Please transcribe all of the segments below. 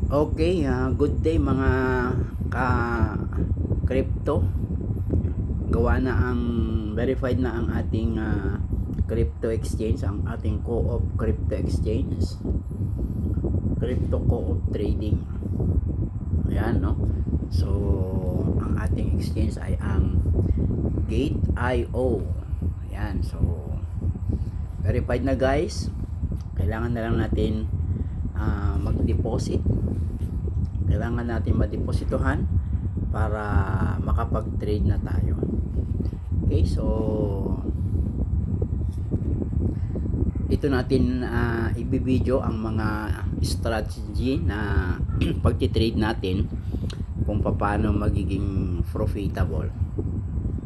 Okay, good day mga ka-crypto. Gawa na ang verified na ang ating crypto exchange, ang ating Co-op Crypto Exchange, Crypto Co-op Trading. Ayan, no? So, ang ating exchange ay ang Gate.io. Ayan, so verified na guys. Kailangan na lang natin mag-deposit. Kailangan natin madepositohan para makapag-trade na tayo. Okay, so ito natin i-video ang mga strategy na pag-trade natin kung paano magiging profitable.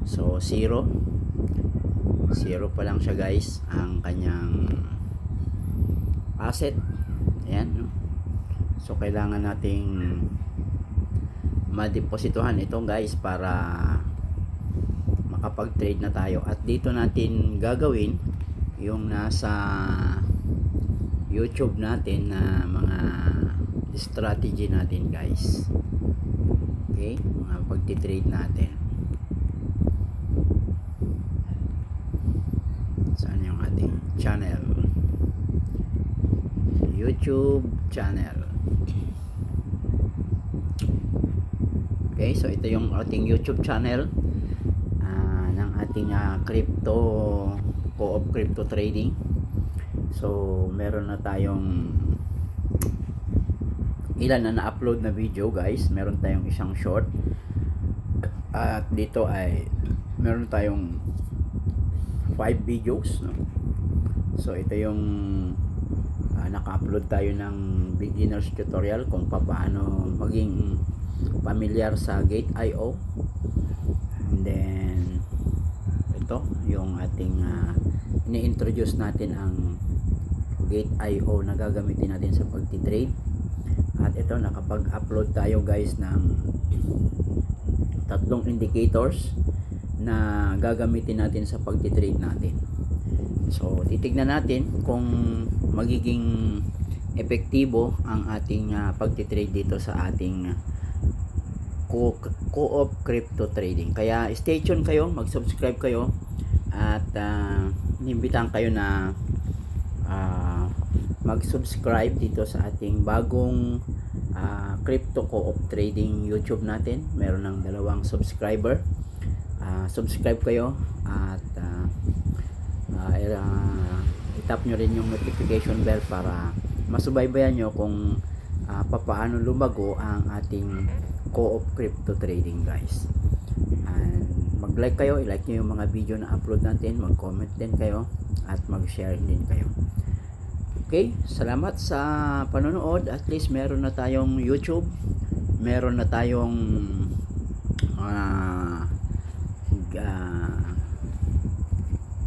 So zero pa lang siya guys ang kanyang asset. Ayan, no? So kailangan nating madepositohan ito guys para makapag-trade na tayo. At dito natin gagawin yung nasa YouTube natin na mga strategy natin guys. Okay, mga pag-trade natin. Saan yung ating channel? YouTube channel. Okay, so ito yung ating YouTube channel ng ating crypto Co-op Crypto Trading. So meron na tayong ilan na na-upload na video guys. Meron tayong isang short at dito ay meron tayong 5 videos, no? So ito yung naka-upload tayo ng beginners tutorial kung paano maging familiar sa Gate.io. And then ito yung ating ini-introduce natin ang Gate.io na gagamitin natin sa pagti-trade. At ito nakapag-upload tayo guys ng 3 indicators na gagamitin natin sa pagti-trade natin. So titignan natin kung magiging epektibo ang ating pagti-trade dito sa ating Co-op Crypto Trading. Kaya stay tuned kayo, mag-subscribe kayo at inimbitahan kayo na mag-subscribe dito sa ating bagong Crypto Co-op Trading YouTube natin. Meron ng 2 subscriber. Subscribe kayo at i-tap nyo rin yung notification bell para masubaybayan nyo kung papaano lumago ang ating Co-op Crypto Trading guys. And mag-like kayo, i-like nyo yung mga video na upload natin, mag-comment din kayo at mag-share din kayo. Okay, salamat sa panonood. At least meron na tayong YouTube, meron na tayong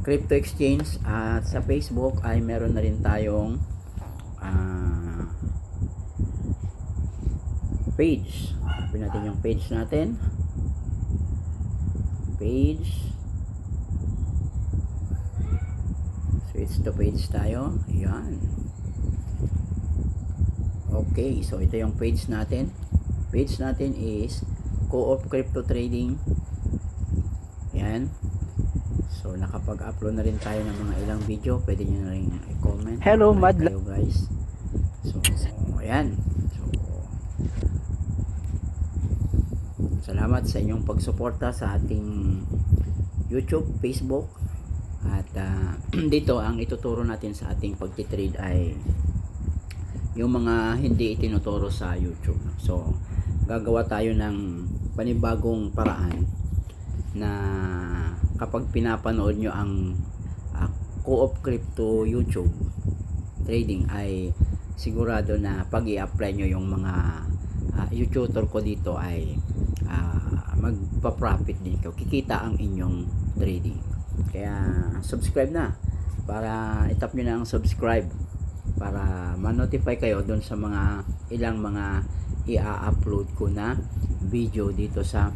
crypto exchange, at sa Facebook ay meron na rin tayong page. Hanapin natin yung page natin. Page. Switch to page tayo. Ayan. Okay, so ito yung page natin. Page natin is Co-op Crypto Trading. Ayan. So nakapag-upload na rin tayo ng mga ilang video. Pwede nyo na rin i-comment. Hello, kayo guys. So ayan. Salamat sa inyong pagsuporta sa ating YouTube, Facebook. At dito ang ituturo natin sa ating pagtitrade ay yung mga hindi itinuturo sa YouTube. So gagawa tayo ng panibagong paraan na kapag pinapanood nyo ang Co-op Crypto YouTube Trading ay sigurado na pag i-apply nyo yung mga YouTuber ko dito ay magpa-profit din kayo, kikita ang inyong trading. Kaya subscribe na, para itap nyo na ang subscribe para ma-notify kayo doon sa mga ilang mga i-upload ko na video dito sa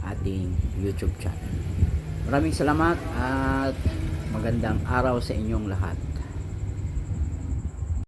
ating YouTube channel. Maraming salamat at magandang araw sa inyong lahat.